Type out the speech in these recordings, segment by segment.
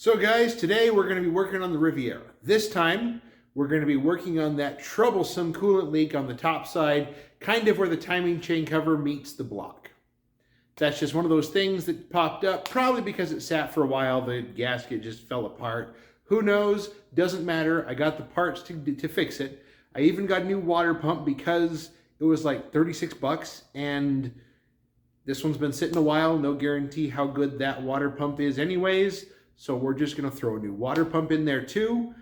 So guys, today we're going to be working on the Riviera. This time, we're going to be working on that troublesome coolant leak on the top side, kind of where the timing chain cover meets the block. That's just one of those things that popped up, probably because it sat for a while, the gasket just fell apart. Who knows? Doesn't matter. I got the parts to fix it. I even got a new water pump because it was like 36 bucks, and this one's been sitting a while. No guarantee how good that water pump is anyways. So we're just going to throw a new water pump in there too.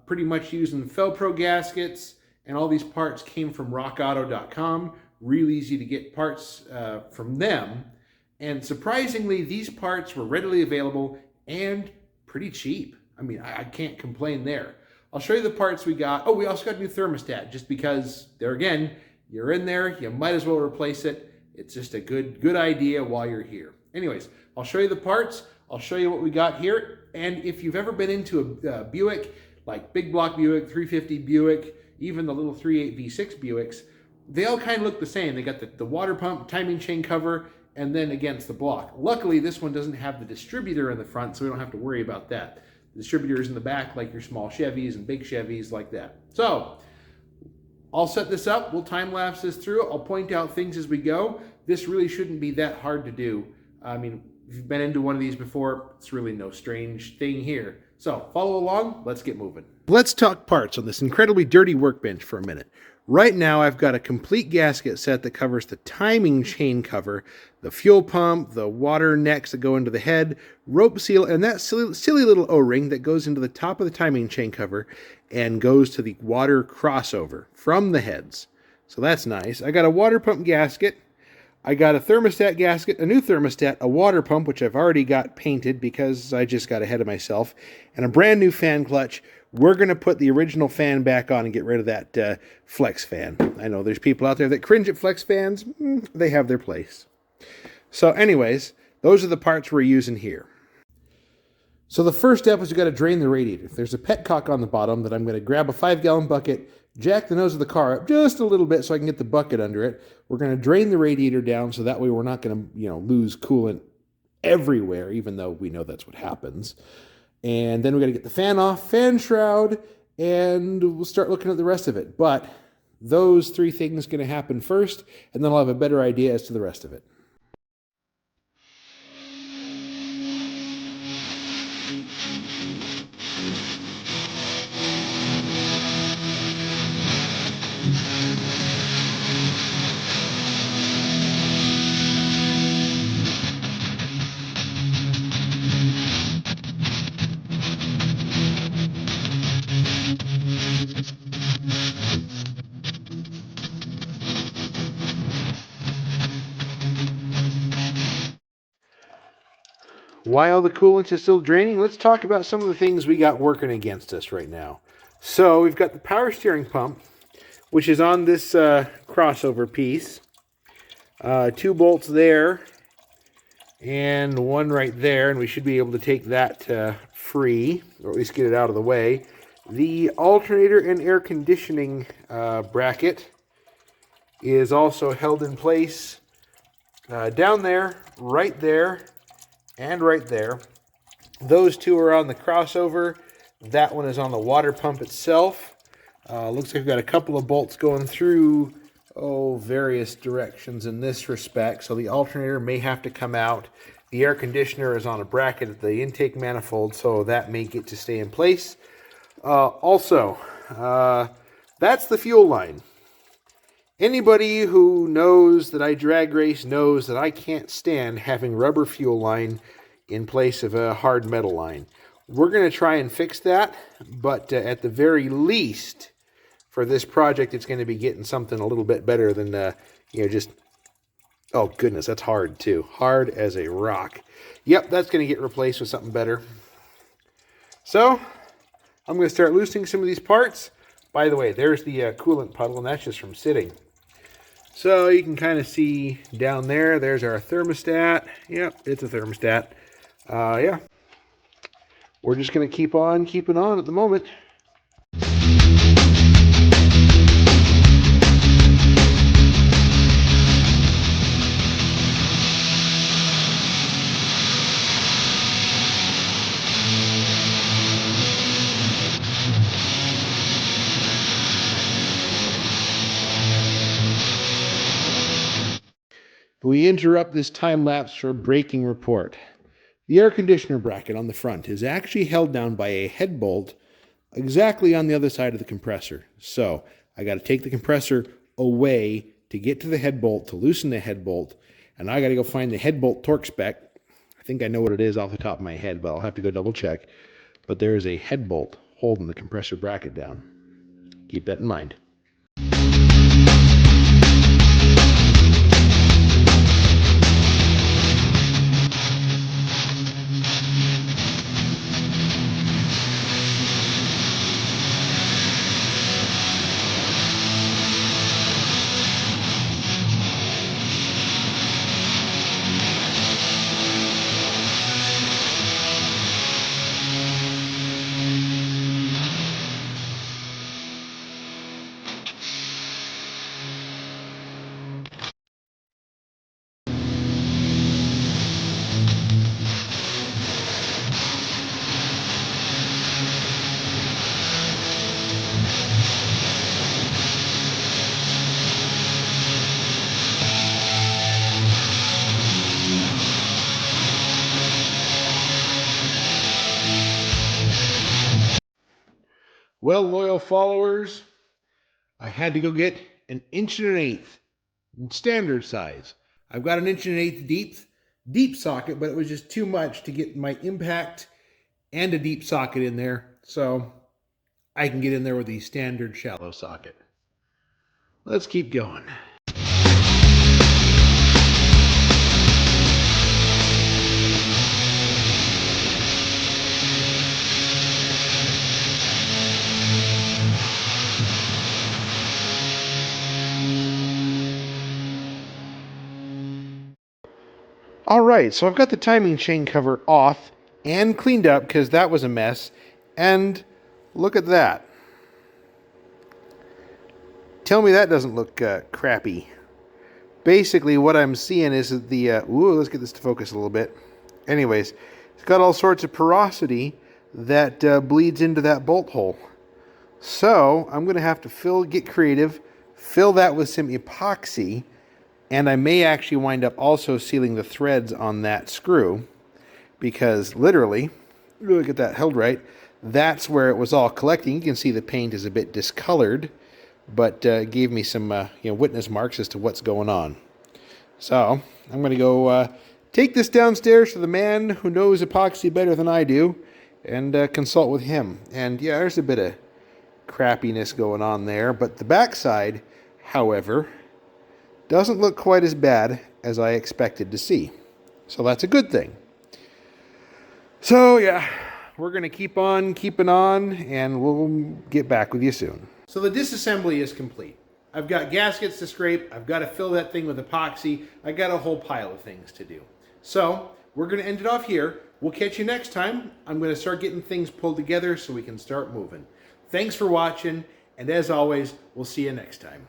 Pretty much using Felpro gaskets, and all these parts came from rockauto.com. Real easy to get parts from them. And surprisingly, these parts were readily available and pretty cheap. I mean, I can't complain there. I'll show you the parts we got. Oh, we also got a new thermostat, just because there again, you're in there, you might as well replace it. It's just a good idea while you're here. Anyways, I'll show you the parts. I'll show you what we got here. And if you've ever been into a Buick, like big block Buick, 350 Buick, even the little 3.8 V6 Buicks, they all kind of look the same. They got the water pump, timing chain cover, and then against the block. Luckily, this one doesn't have the distributor in the front, so we don't have to worry about that. The distributor is in the back, like your small Chevys and big Chevys like that. So I'll set this up. We'll time lapse this through. I'll point out things as we go. This really shouldn't be that hard to do. I mean, if you've been into one of these before, it's really no strange thing here. So follow along, let's get moving. Let's talk parts on this incredibly dirty workbench for a minute. Right now, I've got a complete gasket set that covers the timing chain cover, the fuel pump, the water necks that go into the head, rope seal, and that silly little O-ring that goes into the top of the timing chain cover and goes to the water crossover from the heads. So that's nice. I got a water pump gasket. I got a thermostat gasket, a new thermostat, a water pump, which I've already got painted because I just got ahead of myself, and a brand new fan clutch. We're going to put the original fan back on and get rid of that flex fan. I know there's people out there that cringe at flex fans. They have their place. So anyways, those are the parts we're using here. So the first step is you got to drain the radiator. There's a petcock on the bottom that I'm going to grab a 5-gallon bucket, jack the nose of the car up just a little bit so I can get the bucket under it. We're going to drain the radiator down so that way we're not going to, lose coolant everywhere, even though we know that's what happens. And then we're going to get the fan off, fan shroud, and we'll start looking at the rest of it. But those three things are going to happen first, and then I'll have a better idea as to the rest of it. While the coolant is still draining, let's talk about some of the things we got working against us right now. So we've got the power steering pump, which is on this crossover piece. 2 bolts there and 1 right there, and we should be able to take that free, or at least get it out of the way. The alternator and air conditioning bracket is also held in place down there, and right there. Those two are on the crossover. That one is on the water pump itself. Looks like we've got a couple of bolts going through various directions in this respect. So the alternator may have to come out. The air conditioner is on a bracket at the intake manifold, so that may get to stay in place. Also, that's the fuel line. Anybody who knows that I drag race knows that I can't stand having rubber fuel line in place of a hard metal line. We're going to try and fix that, but at the very least, for this project, it's going to be getting something a little bit better than, just... Oh, goodness, that's hard, too. Hard as a rock. Yep, that's going to get replaced with something better. So, I'm going to start loosening some of these parts. By the way, there's the coolant puddle, and that's just from sitting. So you can kind of see down there, there's our thermostat. Yep, it's a thermostat. Yeah. We're just going to keep on keeping on at the moment. we interrupt this time lapse for a braking report. The air conditioner bracket on the front is actually held down by a head bolt exactly on the other side of the compressor. So I got to take the compressor away to get to the head bolt, to loosen the head bolt, and I got to go find the head bolt torque spec. I think I know what it is off the top of my head, but I'll have to go double check. But there is a head bolt holding the compressor bracket down. Keep that in mind. Well, loyal followers, I had to go get an 1.1 inch standard size. I've got an 1.1 inch deep socket, but it was just too much to get my impact and a deep socket in there. So I can get in there with the standard shallow socket. Let's keep going. All right, so I've got the timing chain cover off and cleaned up because that was a mess. And look at that. Tell me that doesn't look crappy. Basically, what I'm seeing is that the... let's get this to focus a little bit. Anyways, it's got all sorts of porosity that bleeds into that bolt hole. So I'm going to have to get creative, fill that with some epoxy, and I may actually wind up also sealing the threads on that screw, because literally, look at that, held right, that's where it was all collecting. You can see the paint is a bit discolored, but gave me some witness marks as to what's going on. So I'm going to go take this downstairs to the man who knows epoxy better than I do and consult with him. And yeah, there's a bit of crappiness going on there, but the backside, however, doesn't look quite as bad as I expected to see. So that's a good thing. So yeah, we're going to keep on keeping on, and we'll get back with you soon. So the disassembly is complete. I've got gaskets to scrape. I've got to fill that thing with epoxy. I got a whole pile of things to do. So we're going to end it off here. We'll catch you next time. I'm going to start getting things pulled together so we can start moving. Thanks for watching, and as always, we'll see you next time.